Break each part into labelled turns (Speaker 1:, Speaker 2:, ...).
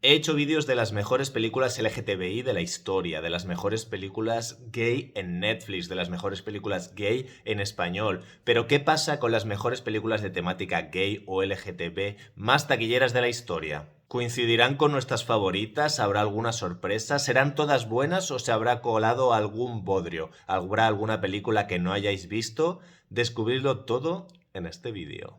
Speaker 1: He hecho vídeos de las mejores películas LGTBI de la historia, de las mejores películas gay en Netflix, de las mejores películas gay en español. Pero ¿qué pasa con las mejores películas de temática gay o LGTB más taquilleras de la historia? ¿Coincidirán con nuestras favoritas? ¿Habrá alguna sorpresa? ¿Serán todas buenas o se habrá colado algún bodrio? ¿Habrá alguna película que no hayáis visto? Descubridlo todo en este vídeo.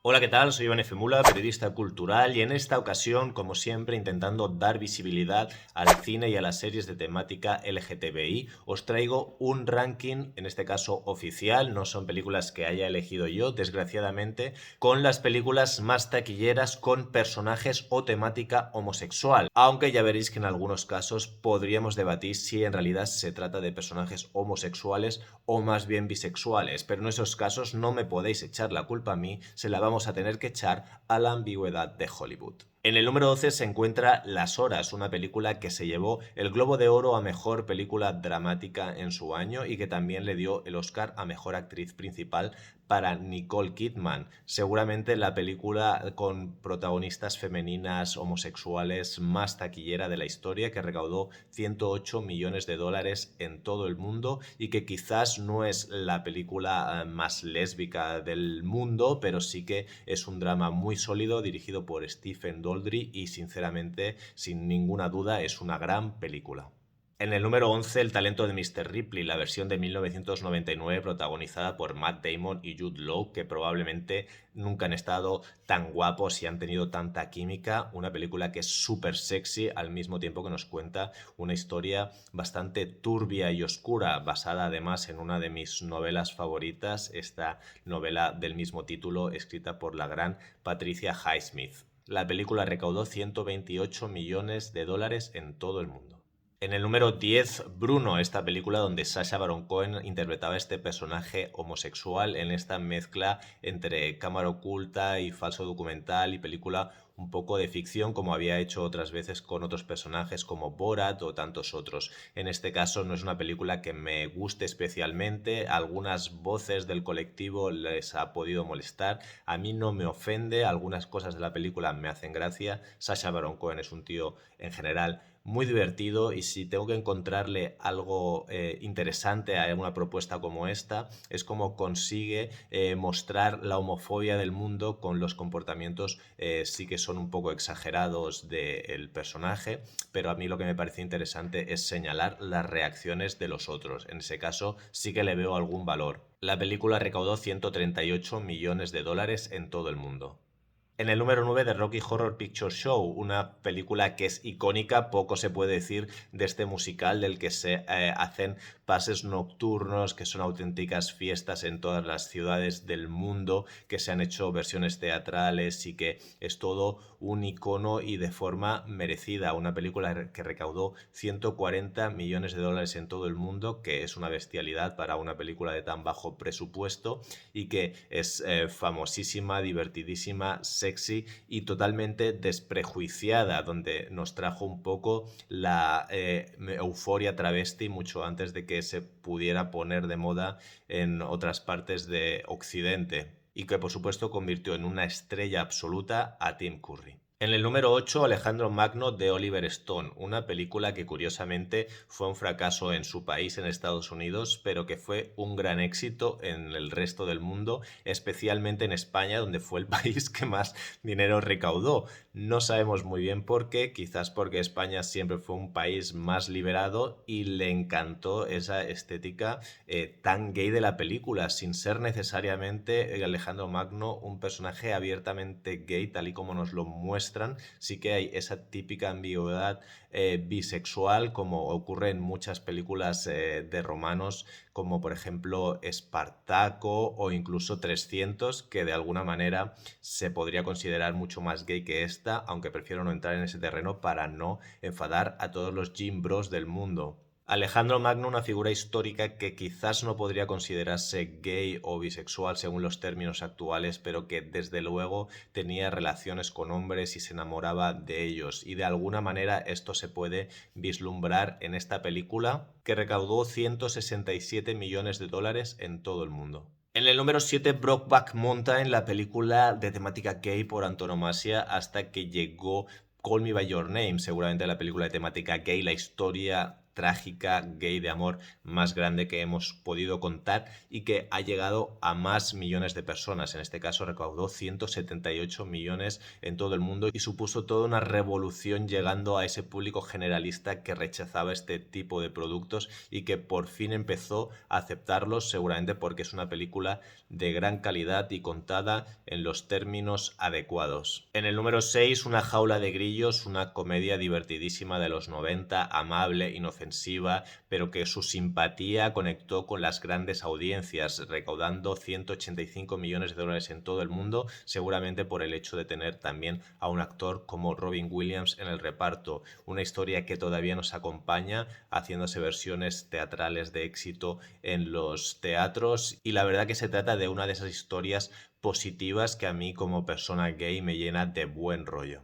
Speaker 1: Hola, ¿qué tal? Soy Iván F. Mula, periodista cultural, y en esta ocasión, como siempre, intentando dar visibilidad al cine y a las series de temática LGTBI, os traigo un ranking, en este caso oficial, no son películas que haya elegido yo, desgraciadamente, con las películas más taquilleras con personajes o temática homosexual, aunque ya veréis que en algunos casos podríamos debatir si en realidad se trata de personajes homosexuales o más bien bisexuales, pero en esos casos no me podéis echar la culpa a mí, se la vamos a tener que echar a la ambigüedad de Hollywood. En el número 12 se encuentra Las Horas, una película que se llevó el Globo de Oro a Mejor Película Dramática en su año y que también le dio el Oscar a Mejor Actriz Principal para Nicole Kidman. Seguramente la película con protagonistas femeninas homosexuales más taquillera de la historia, que recaudó 108 millones de dólares en todo el mundo y que quizás no es la película más lésbica del mundo, pero sí que es un drama muy sólido dirigido por Stephen Daldry y sinceramente, sin ninguna duda, es una gran película. En el número 11, El talento de Mr. Ripley, la versión de 1999 protagonizada por Matt Damon y Jude Law, que probablemente nunca han estado tan guapos y han tenido tanta química. Una película que es súper sexy al mismo tiempo que nos cuenta una historia bastante turbia y oscura, basada además en una de mis novelas favoritas, esta novela del mismo título escrita por la gran Patricia Highsmith. La película recaudó 128 millones de dólares en todo el mundo. En el número 10, Bruno, esta película donde Sacha Baron Cohen interpretaba este personaje homosexual en esta mezcla entre cámara oculta y falso documental y película un poco de ficción, como había hecho otras veces con otros personajes como Borat o tantos otros. En este caso no es una película que me guste especialmente, algunas voces del colectivo les ha podido molestar, a mí no me ofende, algunas cosas de la película me hacen gracia. Sacha Baron Cohen es un tío en general muy divertido y si tengo que encontrarle algo interesante a una propuesta como esta es cómo consigue mostrar la homofobia del mundo con los comportamientos sí que son un poco exagerados del personaje, pero a mí lo que me parece interesante es señalar las reacciones de los otros. En ese caso sí que le veo algún valor. La película recaudó 138 millones de dólares en todo el mundo. En el número 9 de Rocky Horror Picture Show, una película que es icónica, poco se puede decir de este musical del que se hacen pases nocturnos, que son auténticas fiestas en todas las ciudades del mundo, que se han hecho versiones teatrales y que es todo un icono y de forma merecida. Una película que recaudó 140 millones de dólares en todo el mundo, que es una bestialidad para una película de tan bajo presupuesto y que es famosísima, divertidísima, sexy y totalmente desprejuiciada, donde nos trajo un poco la euforia travesti mucho antes de que se pudiera poner de moda en otras partes de Occidente y que por supuesto convirtió en una estrella absoluta a Tim Curry. En el número 8, Alejandro Magno de Oliver Stone, una película que curiosamente fue un fracaso en su país, en Estados Unidos, pero que fue un gran éxito en el resto del mundo, especialmente en España, donde fue el país que más dinero recaudó. No sabemos muy bien por qué, quizás porque España siempre fue un país más liberado y le encantó esa estética tan gay de la película, sin ser necesariamente Alejandro Magno un personaje abiertamente gay, tal y como nos lo muestra. Sí que hay esa típica ambigüedad bisexual como ocurre en muchas películas de romanos como por ejemplo Espartaco o incluso 300 que de alguna manera se podría considerar mucho más gay que esta, aunque prefiero no entrar en ese terreno para no enfadar a todos los gym bros del mundo. Alejandro Magno, una figura histórica que quizás no podría considerarse gay o bisexual según los términos actuales, pero que desde luego tenía relaciones con hombres y se enamoraba de ellos. Y de alguna manera esto se puede vislumbrar en esta película que recaudó 167 millones de dólares en todo el mundo. En el número 7, Brokeback Mountain, la película de temática gay por antonomasia hasta que llegó Call Me By Your Name, seguramente la película de temática gay, la historia trágica gay de amor más grande que hemos podido contar y que ha llegado a más millones de personas. En este caso recaudó 178 millones en todo el mundo y supuso toda una revolución llegando a ese público generalista que rechazaba este tipo de productos y que por fin empezó a aceptarlos, seguramente porque es una película de gran calidad y contada en los términos adecuados. En el número 6, Una jaula de grillos, una comedia divertidísima de los 90, amable, inofensiva, pero que su simpatía conectó con las grandes audiencias, recaudando 185 millones de dólares en todo el mundo, seguramente por el hecho de tener también a un actor como Robin Williams en el reparto. Una historia que todavía nos acompaña, haciéndose versiones teatrales de éxito en los teatros, y la verdad que se trata de una de esas historias positivas que a mí como persona gay me llena de buen rollo.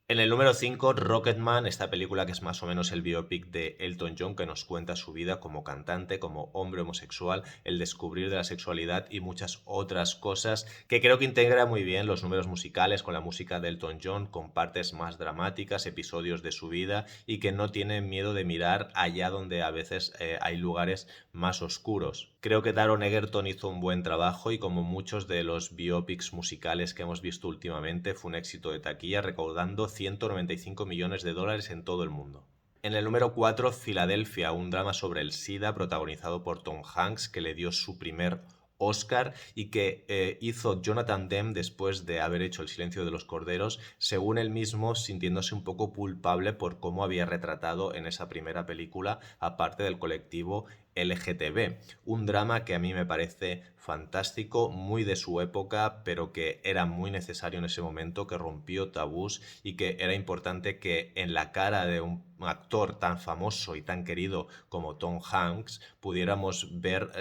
Speaker 1: En el número 5, Rocketman, esta película que es más o menos el biopic de Elton John, que nos cuenta su vida como cantante, como hombre homosexual, el descubrir de la sexualidad y muchas otras cosas, que creo que integra muy bien los números musicales con la música de Elton John, con partes más dramáticas, episodios de su vida y que no tiene miedo de mirar allá donde a veces hay lugares más oscuros. Creo que Taron Egerton hizo un buen trabajo y como muchos de los biopics musicales que hemos visto últimamente fue un éxito de taquilla, recaudando 195 millones de dólares en todo el mundo. En el número 4, Filadelfia, un drama sobre el SIDA protagonizado por Tom Hanks, que le dio su primer Oscar y que hizo Jonathan Demme después de haber hecho El silencio de los corderos, según él mismo sintiéndose un poco culpable por cómo había retratado en esa primera película a parte del colectivo LGTB. Un drama que a mí me parece fantástico, muy de su época, pero que era muy necesario en ese momento, que rompió tabús y que era importante que en la cara de un actor tan famoso y tan querido como Tom Hanks pudiéramos ver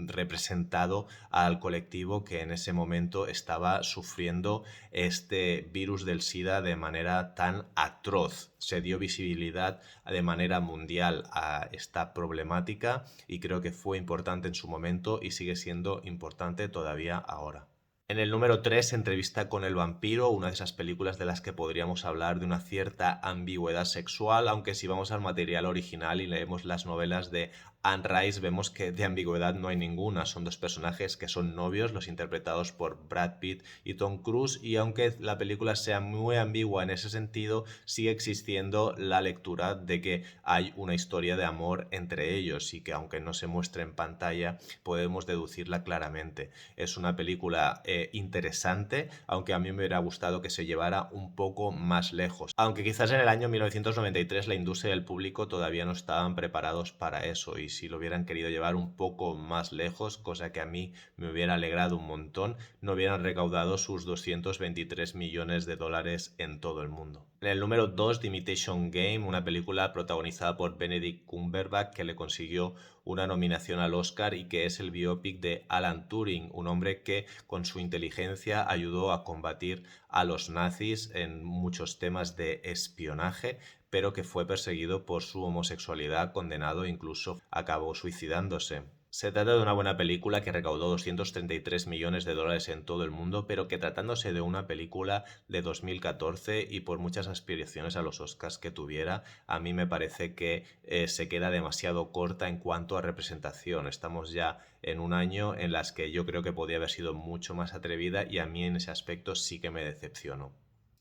Speaker 1: representado al colectivo que en ese momento estaba sufriendo este virus del SIDA de manera tan atroz. Se dio visibilidad de manera mundial a esta problemática y creo que fue importante en su momento y sigue siendo importante todavía ahora. En el número 3, Entrevista con el vampiro, una de esas películas de las que podríamos hablar de una cierta ambigüedad sexual, aunque si vamos al material original y leemos las novelas de Anne Rice vemos que de ambigüedad no hay ninguna. Son dos personajes que son novios, los interpretados por Brad Pitt y Tom Cruise, y aunque la película sea muy ambigua en ese sentido, sigue existiendo la lectura de que hay una historia de amor entre ellos y que aunque no se muestre en pantalla podemos deducirla claramente. Es una película interesante, aunque a mí me hubiera gustado que se llevara un poco más lejos. Aunque quizás en el año 1993 la industria y el público todavía no estaban preparados para eso y si lo hubieran querido llevar un poco más lejos, cosa que a mí me hubiera alegrado un montón, no hubieran recaudado sus 223 millones de dólares en todo el mundo. En el número 2, The Imitation Game, una película protagonizada por Benedict Cumberbatch que le consiguió una nominación al Oscar y que es el biopic de Alan Turing, un hombre que con su inteligencia ayudó a combatir a los nazis en muchos temas de espionaje, pero que fue perseguido por su homosexualidad, condenado e incluso acabó suicidándose. Se trata de una buena película que recaudó 233 millones de dólares en todo el mundo, pero que tratándose de una película de 2014 y por muchas aspiraciones a los Oscars que tuviera, a mí me parece que se queda demasiado corta en cuanto a representación. Estamos ya en un año en las que yo creo que podría haber sido mucho más atrevida y a mí en ese aspecto sí que me decepcionó.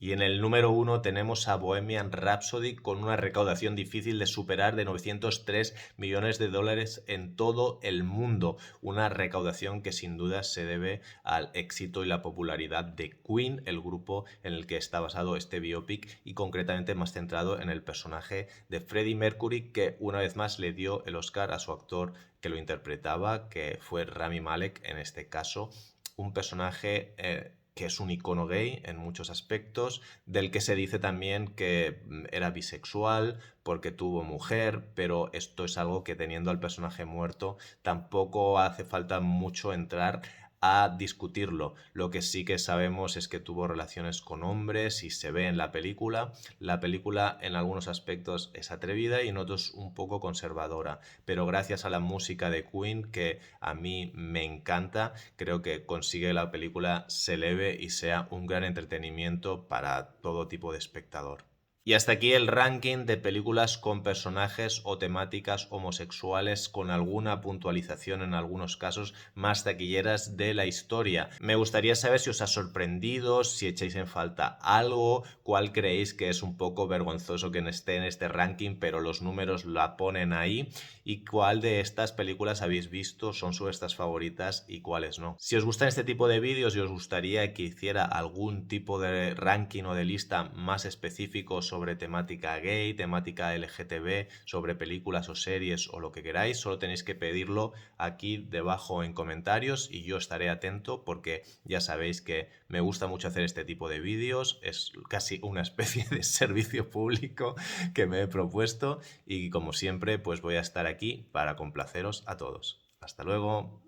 Speaker 1: Y en el número 1 tenemos a Bohemian Rhapsody con una recaudación difícil de superar de 903 millones de dólares en todo el mundo. Una recaudación que sin duda se debe al éxito y la popularidad de Queen, el grupo en el que está basado este biopic y concretamente más centrado en el personaje de Freddie Mercury, que una vez más le dio el Oscar a su actor que lo interpretaba, que fue Rami Malek en este caso. Un personaje que es un icono gay en muchos aspectos, del que se dice también que era bisexual porque tuvo mujer, pero esto es algo que teniendo al personaje muerto tampoco hace falta mucho entrar a discutirlo. Lo que sí que sabemos es que tuvo relaciones con hombres y se ve en la película. La película en algunos aspectos es atrevida y en otros un poco conservadora, pero gracias a la música de Queen, que a mí me encanta, creo que consigue la película se eleve y sea un gran entretenimiento para todo tipo de espectador. Y hasta aquí el ranking de películas con personajes o temáticas homosexuales con alguna puntualización en algunos casos más taquilleras de la historia. Me gustaría saber si os ha sorprendido, si echáis en falta algo, cuál creéis que es un poco vergonzoso que no esté en este ranking, pero los números la ponen ahí, y cuál de estas películas habéis visto, son vuestras favoritas y cuáles no. Si os gustan este tipo de vídeos y os gustaría que hiciera algún tipo de ranking o de lista más específico sobre temática gay, temática LGTB, sobre películas o series o lo que queráis, solo tenéis que pedirlo aquí debajo en comentarios y yo estaré atento, porque ya sabéis que me gusta mucho hacer este tipo de vídeos, es casi una especie de servicio público que me he propuesto, y como siempre pues voy a estar aquí para complaceros a todos. Hasta luego.